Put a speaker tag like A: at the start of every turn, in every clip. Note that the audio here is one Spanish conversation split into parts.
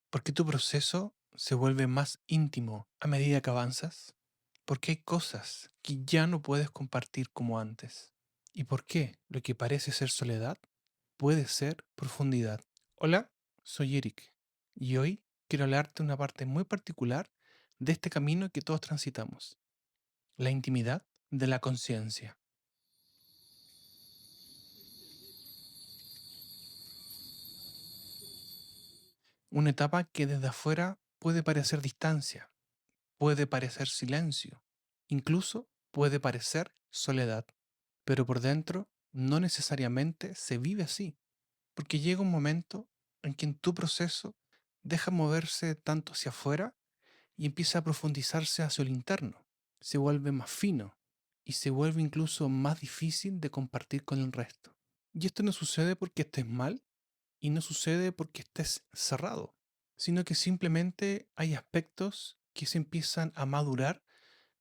A: ¿Por qué tu proceso se vuelve más íntimo a medida que avanzas? ¿Por qué hay cosas que ya no puedes compartir como antes? ¿Y por qué lo que parece ser soledad puede ser profundidad? Hola, soy Eric y hoy quiero hablarte de una parte muy particular de este camino que todos transitamos, la intimidad de la conciencia. Una etapa que desde afuera puede parecer distancia, puede parecer silencio, incluso puede parecer soledad. Pero por dentro no necesariamente se vive así, porque llega un momento en que en tu proceso deja moverse tanto hacia afuera y empieza a profundizarse hacia el interno. Se vuelve más fino y se vuelve incluso más difícil de compartir con el resto. Y esto no sucede porque estés mal y no sucede porque estés cerrado, sino que simplemente hay aspectos que se empiezan a madurar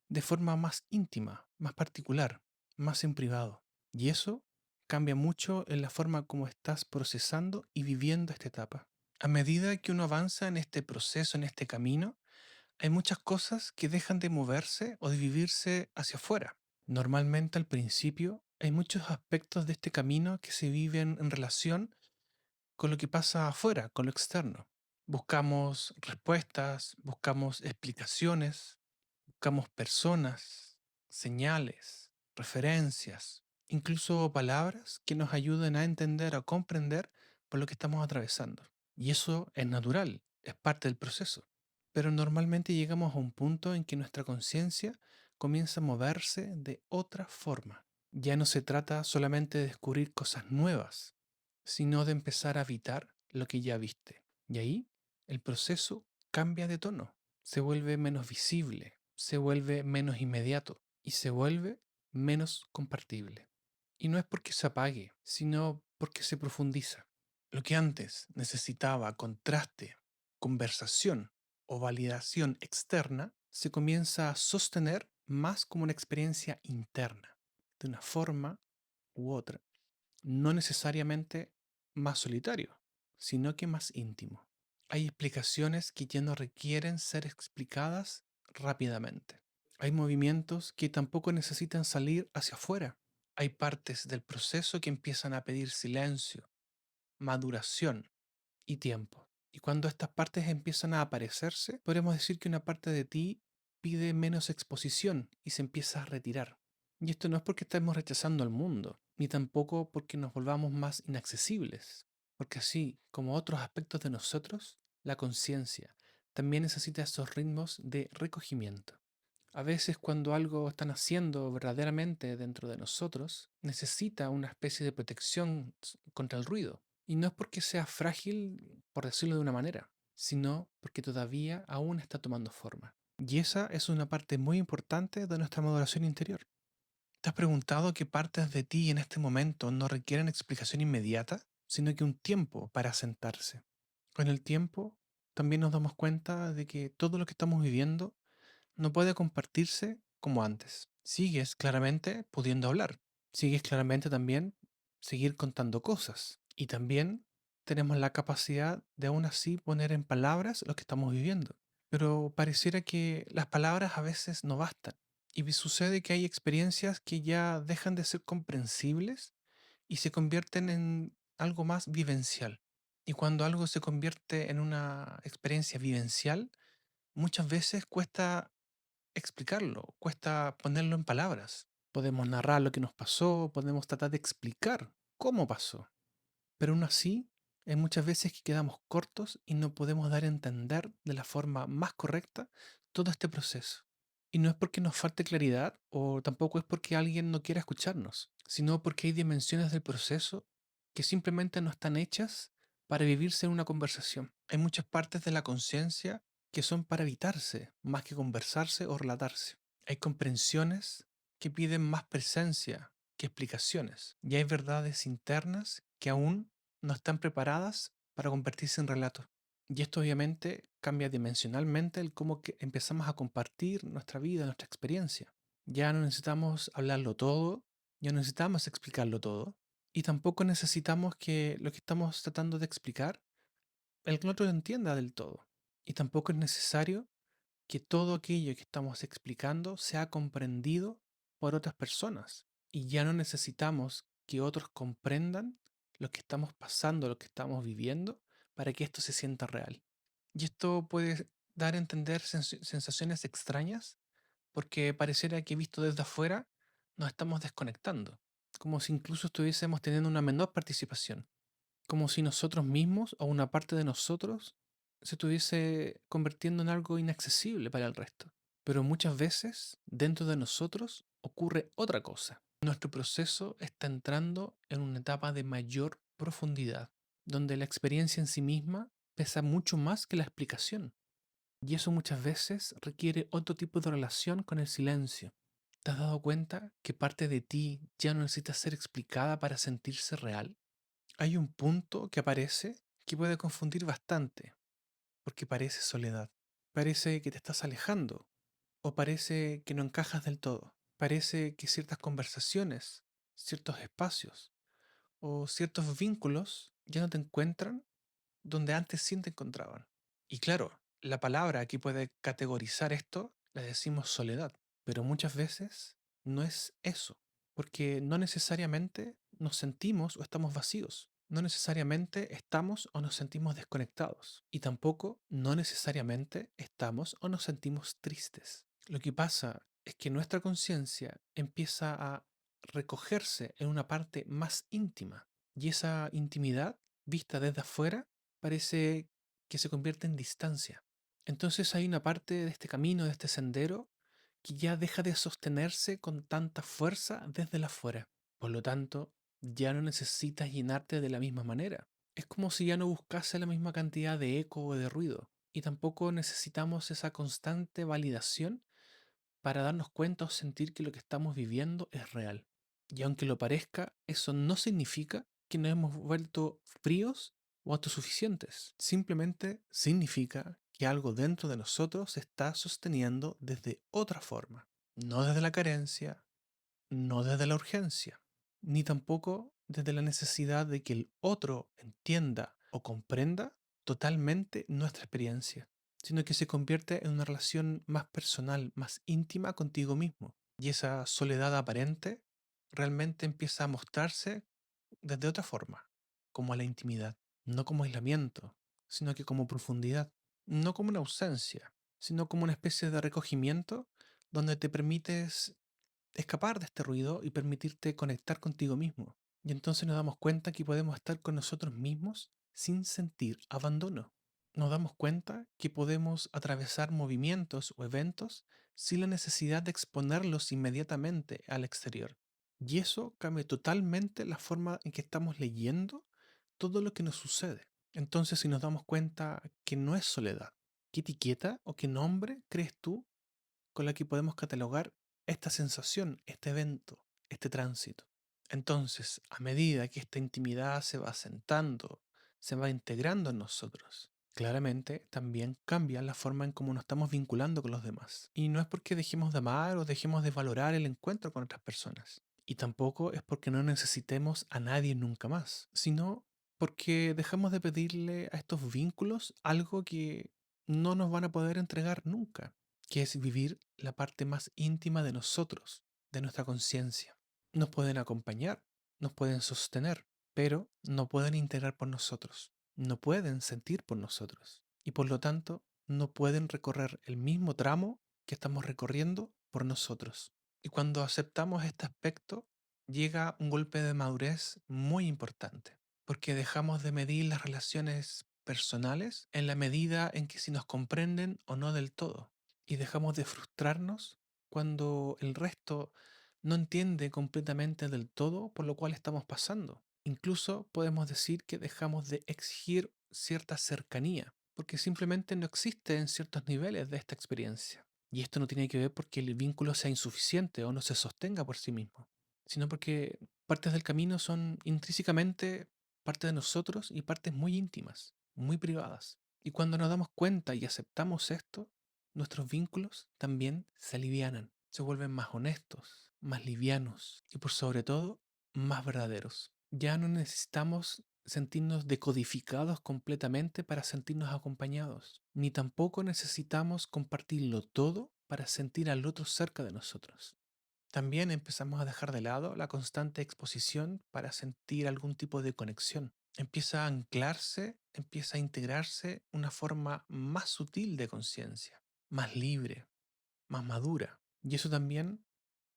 A: de forma más íntima, más particular, más en privado. Y eso cambia mucho en la forma como estás procesando y viviendo esta etapa. A medida que uno avanza en este proceso, en este camino, hay muchas cosas que dejan de moverse o de vivirse hacia afuera. Normalmente al principio hay muchos aspectos de este camino que se viven en relación con lo que pasa afuera, con lo externo. Buscamos respuestas, buscamos explicaciones, buscamos personas, señales, referencias, incluso palabras que nos ayuden a entender, a comprender por lo que estamos atravesando. Y eso es natural, es parte del proceso. Pero normalmente llegamos a un punto en que nuestra conciencia comienza a moverse de otra forma. Ya no se trata solamente de descubrir cosas nuevas, sino de empezar a habitar lo que ya viste. Y ahí el proceso cambia de tono, se vuelve menos visible, se vuelve menos inmediato y se vuelve menos compartible. Y no es porque se apague, sino porque se profundiza. Lo que antes necesitaba contraste, conversación o validación externa, se comienza a sostener más como una experiencia interna, de una forma u otra. No necesariamente más solitario, sino que más íntimo. Hay explicaciones que ya no requieren ser explicadas rápidamente. Hay movimientos que tampoco necesitan salir hacia afuera. Hay partes del proceso que empiezan a pedir silencio, maduración y tiempo. Y cuando estas partes empiezan a aparecerse, podemos decir que una parte de ti pide menos exposición y se empieza a retirar. Y esto no es porque estemos rechazando al mundo, ni tampoco porque nos volvamos más inaccesibles, porque así como otros aspectos de nosotros, la conciencia también necesita esos ritmos de recogimiento. A veces cuando algo está naciendo verdaderamente dentro de nosotros, necesita una especie de protección contra el ruido. Y no es porque sea frágil, por decirlo de una manera, sino porque todavía aún está tomando forma. Y esa es una parte muy importante de nuestra maduración interior. ¿Te has preguntado qué partes de ti en este momento no requieren explicación inmediata, sino que un tiempo para asentarse? Con el tiempo, también nos damos cuenta de que todo lo que estamos viviendo no puede compartirse como antes. Sigues claramente pudiendo hablar. Sigues claramente también seguir contando cosas. Y también tenemos la capacidad de aún así poner en palabras lo que estamos viviendo. Pero pareciera que las palabras a veces no bastan. Y sucede que hay experiencias que ya dejan de ser comprensibles y se convierten en algo más vivencial. Y cuando algo se convierte en una experiencia vivencial, muchas veces cuesta explicarlo, cuesta ponerlo en palabras. Podemos narrar lo que nos pasó, podemos tratar de explicar cómo pasó, pero aún así hay muchas veces que quedamos cortos y no podemos dar a entender de la forma más correcta todo este proceso. Y no es porque nos falte claridad o tampoco es porque alguien no quiera escucharnos, sino porque hay dimensiones del proceso que simplemente no están hechas para vivirse en una conversación. Hay muchas partes de la conciencia que son para evitarse más que conversarse o relatarse. Hay comprensiones que piden más presencia que explicaciones. Y hay verdades internas que aún no están preparadas para convertirse en relato. Y esto obviamente cambia dimensionalmente el cómo que empezamos a compartir nuestra vida, nuestra experiencia. Ya no necesitamos hablarlo todo, ya no necesitamos explicarlo todo, y tampoco necesitamos que lo que estamos tratando de explicar el otro lo entienda del todo. Y tampoco es necesario que todo aquello que estamos explicando sea comprendido por otras personas. Y ya no necesitamos que otros comprendan lo que estamos pasando, lo que estamos viviendo, para que esto se sienta real. Y esto puede dar a entender sensaciones extrañas, porque pareciera que visto desde afuera nos estamos desconectando, como si incluso estuviésemos teniendo una menor participación, como si nosotros mismos o una parte de nosotros se estuviese convirtiendo en algo inaccesible para el resto. Pero muchas veces dentro de nosotros ocurre otra cosa. Nuestro proceso está entrando en una etapa de mayor profundidad, donde la experiencia en sí misma pesa mucho más que la explicación. Y eso muchas veces requiere otro tipo de relación con el silencio. ¿Te has dado cuenta que parte de ti ya no necesita ser explicada para sentirse real? Hay un punto que aparece que puede confundir bastante, porque parece soledad. Parece que te estás alejando, o parece que no encajas del todo. Parece que ciertas conversaciones, ciertos espacios o ciertos vínculos ya no te encuentran donde antes sí te encontraban. Y claro, la palabra que puede categorizar esto le decimos soledad, pero muchas veces no es eso, porque no necesariamente nos sentimos o estamos vacíos, no necesariamente estamos o nos sentimos desconectados, y tampoco no necesariamente estamos o nos sentimos tristes. Lo que pasa es que nuestra conciencia empieza a recogerse en una parte más íntima, y esa intimidad, vista desde afuera, parece que se convierte en distancia. Entonces hay una parte de este camino, de este sendero, que ya deja de sostenerse con tanta fuerza desde la afuera. Por lo tanto, ya no necesitas llenarte de la misma manera. Es como si ya no buscase la misma cantidad de eco o de ruido. Y tampoco necesitamos esa constante validación para darnos cuenta o sentir que lo que estamos viviendo es real. Y aunque lo parezca, eso no significa que nos hemos vuelto fríos o autosuficientes. Simplemente significa que algo dentro de nosotros se está sosteniendo desde otra forma. No desde la carencia, no desde la urgencia, ni tampoco desde la necesidad de que el otro entienda o comprenda totalmente nuestra experiencia, sino que se convierte en una relación más personal, más íntima contigo mismo. Y esa soledad aparente realmente empieza a mostrarse desde otra forma, como a la intimidad, no como aislamiento, sino que como profundidad, no como una ausencia, sino como una especie de recogimiento donde te permites escapar de este ruido y permitirte conectar contigo mismo. Y entonces nos damos cuenta que podemos estar con nosotros mismos sin sentir abandono. Nos damos cuenta que podemos atravesar movimientos o eventos sin la necesidad de exponerlos inmediatamente al exterior. Y eso cambia totalmente la forma en que estamos leyendo todo lo que nos sucede. Entonces, si nos damos cuenta que no es soledad, ¿qué etiqueta o qué nombre crees tú con la que podemos catalogar esta sensación, este evento, este tránsito? Entonces, a medida que esta intimidad se va asentando, se va integrando en nosotros, claramente también cambia la forma en cómo nos estamos vinculando con los demás. Y no es porque dejemos de amar o dejemos de valorar el encuentro con otras personas. Y tampoco es porque no necesitemos a nadie nunca más, sino porque dejamos de pedirle a estos vínculos algo que no nos van a poder entregar nunca, que es vivir la parte más íntima de nosotros, de nuestra conciencia. Nos pueden acompañar, nos pueden sostener, pero no pueden integrar por nosotros, no pueden sentir por nosotros y por lo tanto no pueden recorrer el mismo tramo que estamos recorriendo por nosotros. Y cuando aceptamos este aspecto, llega un golpe de madurez muy importante, porque dejamos de medir las relaciones personales en la medida en que si nos comprenden o no del todo, y dejamos de frustrarnos cuando el resto no entiende completamente del todo por lo cual estamos pasando. Incluso podemos decir que dejamos de exigir cierta cercanía, porque simplemente no existe en ciertos niveles de esta experiencia. Y esto no tiene que ver porque el vínculo sea insuficiente o no se sostenga por sí mismo, sino porque partes del camino son intrínsecamente parte de nosotros y partes muy íntimas, muy privadas. Y cuando nos damos cuenta y aceptamos esto, nuestros vínculos también se alivianan, se vuelven más honestos, más livianos y por sobre todo más verdaderos. Ya no necesitamos sentirnos decodificados completamente para sentirnos acompañados, ni tampoco necesitamos compartirlo todo para sentir al otro cerca de nosotros. También empezamos a dejar de lado la constante exposición para sentir algún tipo de conexión. Empieza a anclarse, empieza a integrarse una forma más sutil de conciencia, más libre, más madura. Y eso también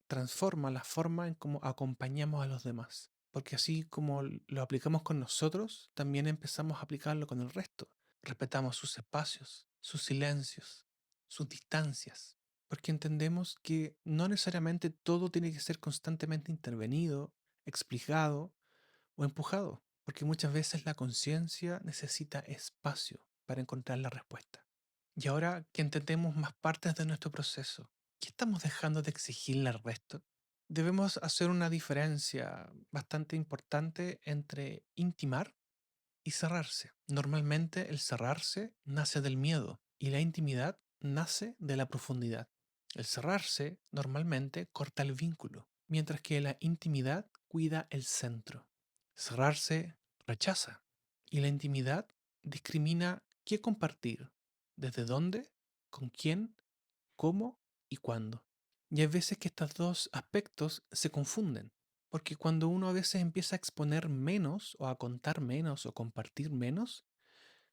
A: transforma la forma en cómo acompañamos a los demás. Porque así como lo aplicamos con nosotros, también empezamos a aplicarlo con el resto. Respetamos sus espacios, sus silencios, sus distancias. Porque entendemos que no necesariamente todo tiene que ser constantemente intervenido, explicado o empujado. Porque muchas veces la conciencia necesita espacio para encontrar la respuesta. Y ahora que entendemos más partes de nuestro proceso, ¿qué estamos dejando de exigirle al resto? Debemos hacer una diferencia bastante importante entre intimar y cerrarse. Normalmente el cerrarse nace del miedo y la intimidad nace de la profundidad. El cerrarse normalmente corta el vínculo, mientras que la intimidad cuida el centro. Cerrarse rechaza y la intimidad discrimina qué compartir, desde dónde, con quién, cómo y cuándo. Y hay veces que estos dos aspectos se confunden, porque cuando uno a veces empieza a exponer menos o a contar menos o compartir menos,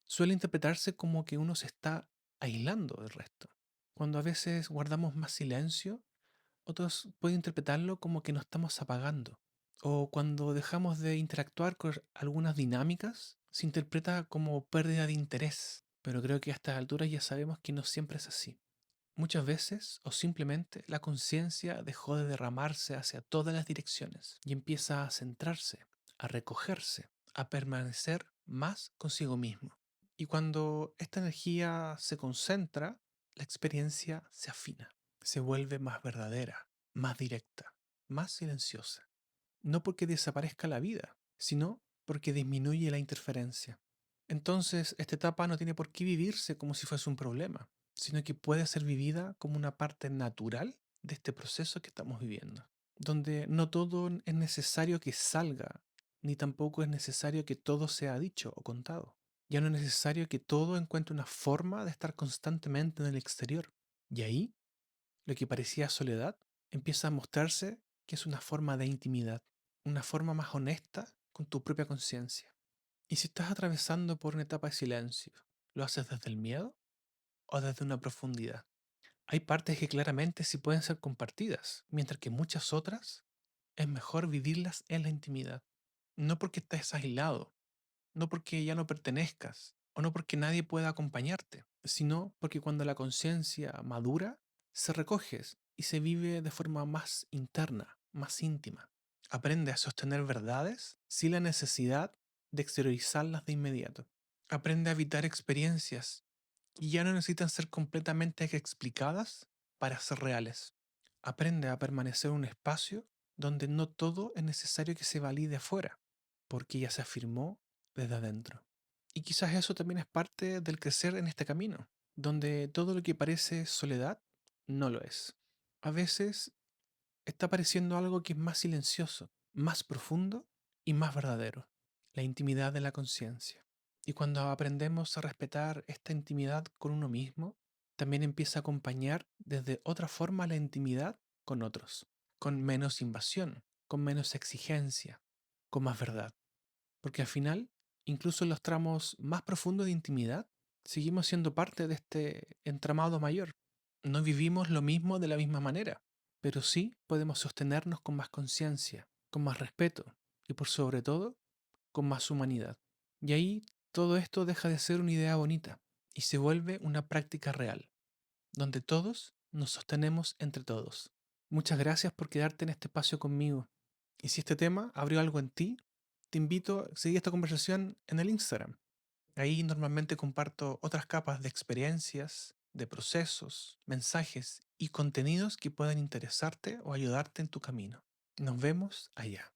A: suele interpretarse como que uno se está aislando del resto. Cuando a veces guardamos más silencio, otros pueden interpretarlo como que nos estamos apagando. O cuando dejamos de interactuar con algunas dinámicas, se interpreta como pérdida de interés. Pero creo que a estas alturas ya sabemos que no siempre es así. Muchas veces, o simplemente, la conciencia dejó de derramarse hacia todas las direcciones y empieza a centrarse, a recogerse, a permanecer más consigo mismo. Y cuando esta energía se concentra, la experiencia se afina, se vuelve más verdadera, más directa, más silenciosa. No porque desaparezca la vida, sino porque disminuye la interferencia. Entonces, esta etapa no tiene por qué vivirse como si fuese un problema, sino que puede ser vivida como una parte natural de este proceso que estamos viviendo, donde no todo es necesario que salga, ni tampoco es necesario que todo sea dicho o contado. Ya no es necesario que todo encuentre una forma de estar constantemente en el exterior. Y ahí, lo que parecía soledad empieza a mostrarse que es una forma de intimidad, una forma más honesta con tu propia conciencia. Y si estás atravesando por una etapa de silencio, ¿lo haces desde el miedo o desde una profundidad? Hay partes que claramente sí pueden ser compartidas, mientras que muchas otras es mejor vivirlas en la intimidad. No porque estés aislado, no porque ya no pertenezcas, o no porque nadie pueda acompañarte, sino porque cuando la conciencia madura, se recoge y se vive de forma más interna, más íntima. Aprende a sostener verdades sin la necesidad de exteriorizarlas de inmediato. Aprende a evitar experiencias que ya no necesitan ser completamente explicadas para ser reales. Aprende a permanecer en un espacio donde no todo es necesario que se valide afuera, porque ya se afirmó desde adentro. Y quizás eso también es parte del crecer en este camino, donde todo lo que parece soledad no lo es. A veces está apareciendo algo que es más silencioso, más profundo y más verdadero, la intimidad de la conciencia. Y cuando aprendemos a respetar esta intimidad con uno mismo, también empieza a acompañar desde otra forma la intimidad con otros, con menos invasión, con menos exigencia, con más verdad. Porque al final, incluso en los tramos más profundos de intimidad, seguimos siendo parte de este entramado mayor. No vivimos lo mismo de la misma manera, pero sí podemos sostenernos con más conciencia, con más respeto y por sobre todo, con más humanidad. Y ahí todo esto deja de ser una idea bonita y se vuelve una práctica real, donde todos nos sostenemos entre todos. Muchas gracias por quedarte en este espacio conmigo. Y si este tema abrió algo en ti, te invito a seguir esta conversación en el Instagram. Ahí normalmente comparto otras capas de experiencias, de procesos, mensajes y contenidos que puedan interesarte o ayudarte en tu camino. Nos vemos allá.